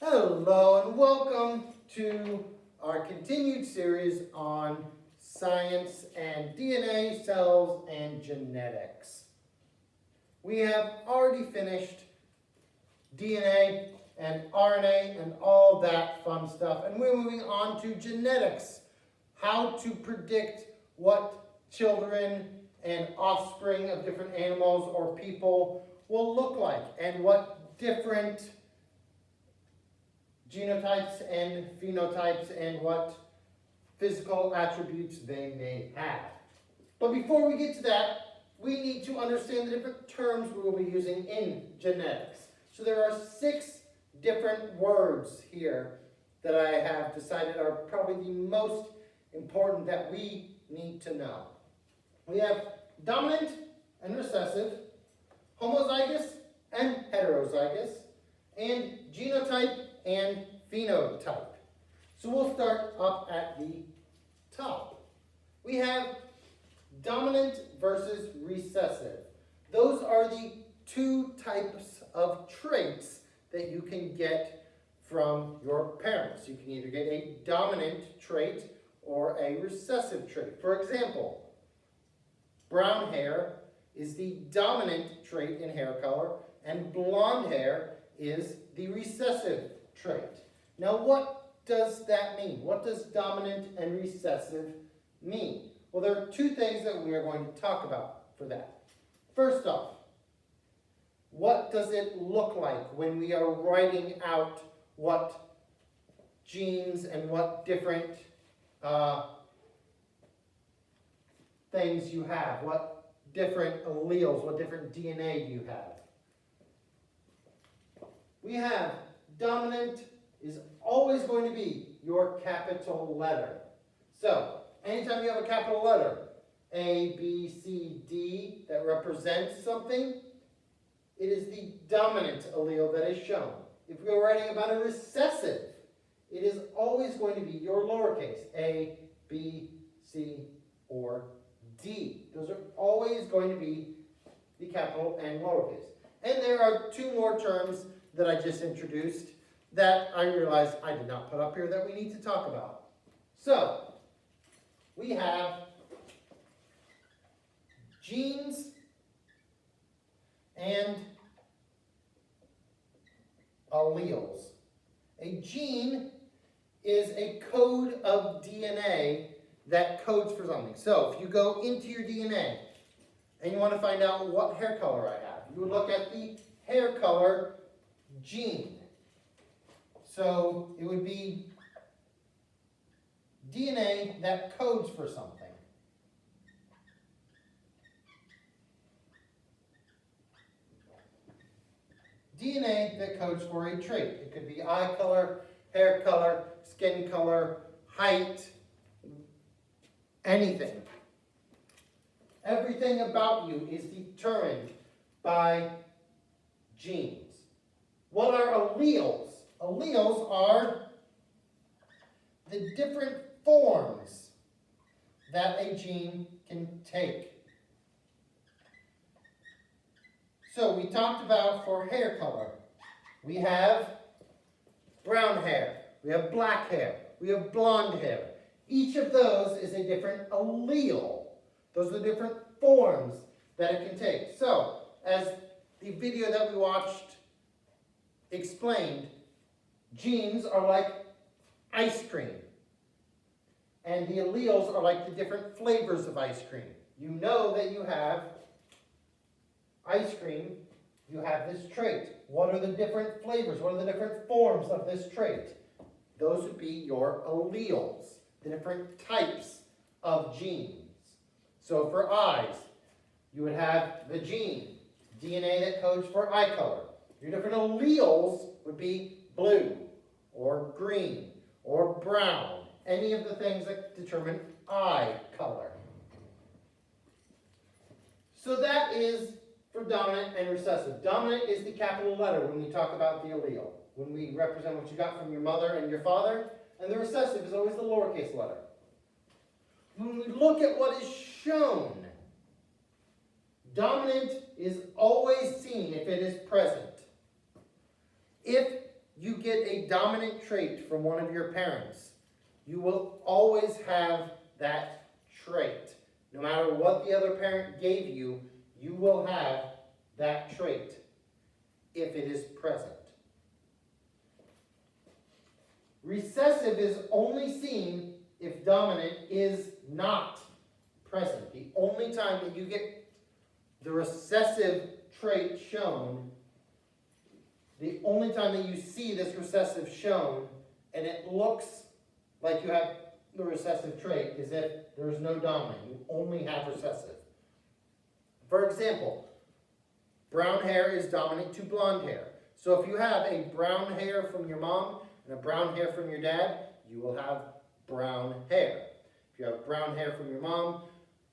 Hello and welcome to our continued series on science and DNA, cells, and genetics. We have already finished DNA and RNA and all that fun stuff, and we're moving on to genetics, how to predict what children and offspring of different animals or people will look like, and what different genotypes and phenotypes and what physical attributes they may have. But before we get to that, we need to understand the different terms we will be using in genetics. So there are 6 different words here that I have decided are probably the most important that we need to know. We have dominant and recessive, homozygous and heterozygous, and genotype and phenotype. So we'll start up at the top. We have dominant versus recessive. Those are the 2 types of traits that you can get from your parents. You can either get a dominant trait or a recessive trait. For example, brown hair is the dominant trait in hair color, and blonde hair is the recessive trait. Now, what does that mean? What does dominant and recessive mean? Well, there are 2 things that we are going to talk about for that. First off, what does it look like when we are writing out what genes and what different things you have? What different alleles, what different DNA do you have? We have dominant is always going to be your capital letter. So, anytime you have a capital letter, A, B, C, D, that represents something, it is the dominant allele that is shown. If we are writing about a recessive, it is always going to be your lowercase, A, B, C, or D. Those are always going to be the capital and lowercase. And there are 2 more terms that I just introduced that I realized I did not put up here that we need to talk about. So, we have genes and alleles. A gene is a code of DNA that codes for something. So, if you go into your DNA and you want to find out what hair color I have, you would look at the hair color gene. So it would be DNA that codes for something. DNA that codes for a trait. It could be eye color, hair color, skin color, height, anything. Everything about you is determined by genes. What are alleles? Alleles are the different forms that a gene can take. So we talked about for hair color. We have brown hair, we have black hair, we have blonde hair. Each of those is a different allele. Those are the different forms that it can take. So, as the video that we watched explained, genes are like ice cream. And the alleles are like the different flavors of ice cream. You know that you have ice cream, you have this trait. What are the different flavors? What are the different forms of this trait? Those would be your alleles, the different types of genes. So for eyes, you would have the gene, DNA that codes for eye color. Your different alleles would be blue, or green, or brown, any of the things that determine eye color. So that is for dominant and recessive. Dominant is the capital letter when we talk about the allele, when we represent what you got from your mother and your father, and the recessive is always the lowercase letter. When we look at what is shown, dominant is always seen if it is present. If you get a dominant trait from one of your parents, you will always have that trait. No matter what the other parent gave you, you will have that trait if it is present. Recessive is only seen if dominant is not present. The only time that you get the recessive trait shown, the only time that you see this recessive shown, and it looks like you have the recessive trait, is if there is no dominant. You only have recessive. For example, brown hair is dominant to blonde hair. So if you have a brown hair from your mom and a brown hair from your dad, you will have brown hair. If you have brown hair from your mom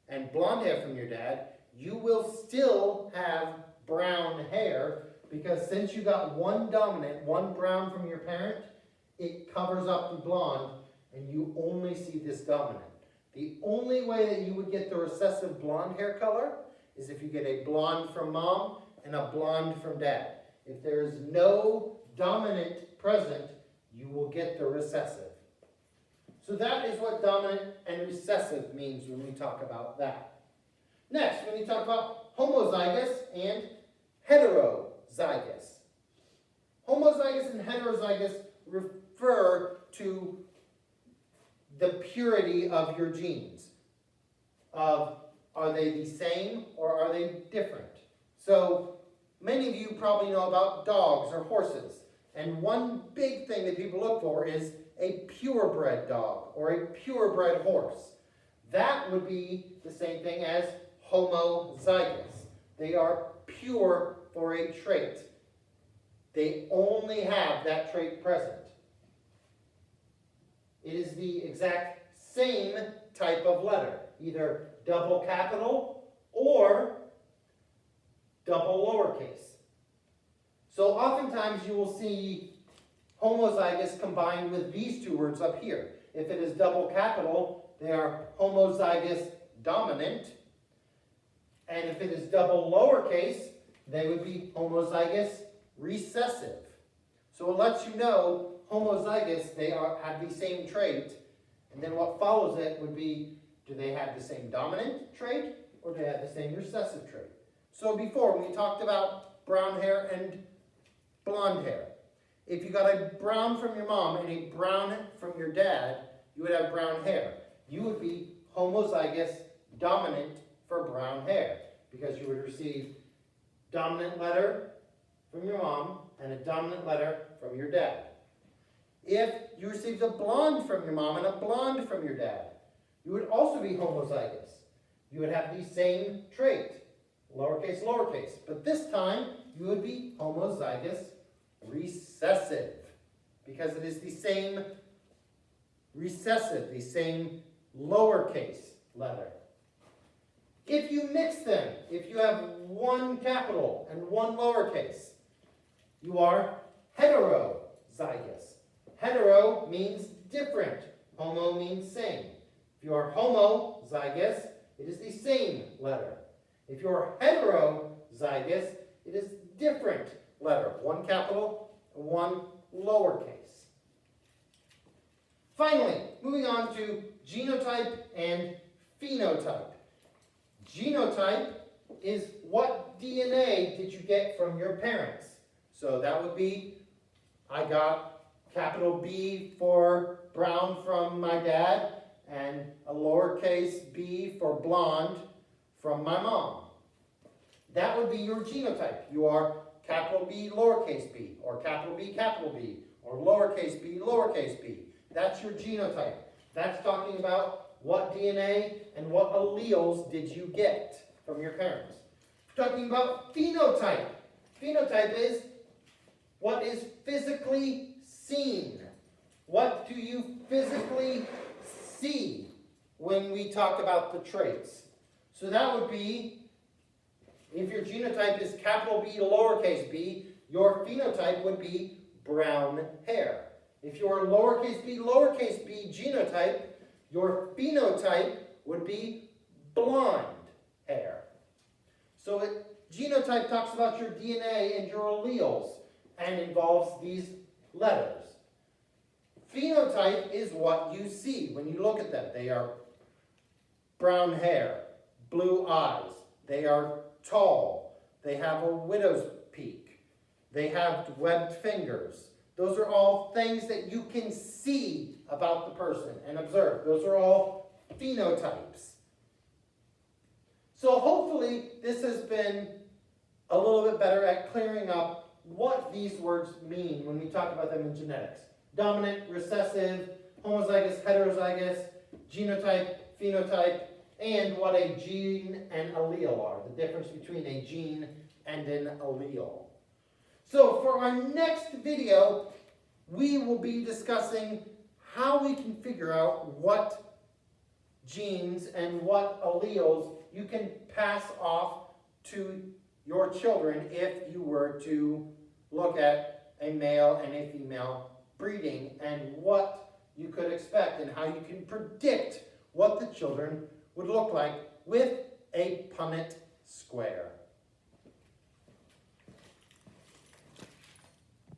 and blonde hair from your dad, you will still have brown hair, because since you got one dominant, one brown from your parent, it covers up the blonde and you only see this dominant. The only way that you would get the recessive blonde hair color is if you get a blonde from mom and a blonde from dad. If there is no dominant present, you will get the recessive. So that is what dominant and recessive means when we talk about that. Next, when we talk about homozygous and heterozygous. Homozygous and heterozygous refer to the purity of your genes. Are they the same or are they different? So many of you probably know about dogs or horses. And one big thing that people look for is a purebred dog or a purebred horse. That would be the same thing as homozygous. They are pure for a trait. They only have that trait present. It is the exact same type of letter, either double capital or double lowercase. So oftentimes you will see homozygous combined with these two words up here. If it is double capital, they are homozygous dominant. And if it is double lowercase, they would be homozygous recessive. So it lets you know homozygous, they have the same trait. And then what follows it would be, do they have the same dominant trait or do they have the same recessive trait? So before, when we talked about brown hair and blonde hair, if you got a brown from your mom and a brown from your dad, you would have brown hair. You would be homozygous dominant for brown hair, because you would receive dominant letter from your mom and a dominant letter from your dad. If you received a blonde from your mom and a blonde from your dad, you would also be homozygous. You would have the same trait, lowercase, lowercase. But this time, you would be homozygous recessive, because it is the same recessive, the same lowercase letter. If you mix them, if you have one capital and one lowercase, you are heterozygous. Hetero means different. Homo means same. If you are homozygous, it is the same letter. If you are heterozygous, it is different letter. One capital and one lowercase. Finally, moving on to genotype and phenotype. Genotype is what DNA did you get from your parents. So that would be, I got capital B for brown from my dad and a lowercase b for blonde from my mom. That would be your genotype. You are capital B, lowercase b, or capital B, or lowercase b. That's your genotype. That's talking about what DNA and what alleles did you get from your parents. We're talking about phenotype. Phenotype is what is physically seen. What do you physically see when we talk about the traits? So that would be, if your genotype is capital B, lowercase b, your phenotype would be brown hair. If your lowercase b genotype, your phenotype would be blonde hair. So genotype talks about your DNA and your alleles and involves these letters. Phenotype is what you see when you look at them. They are brown hair, blue eyes, they are tall, they have a widow's peak, they have webbed fingers. Those are all things that you can see about the person and observe. Those are all phenotypes. So hopefully this has been a little bit better at clearing up what these words mean when we talk about them in genetics. Dominant, recessive, homozygous, heterozygous, genotype, phenotype, and what a gene and allele are, the difference between a gene and an allele. So for our next video, we will be discussing how we can figure out what genes and what alleles you can pass off to your children if you were to look at a male and a female breeding, and what you could expect and how you can predict what the children would look like with a Punnett square.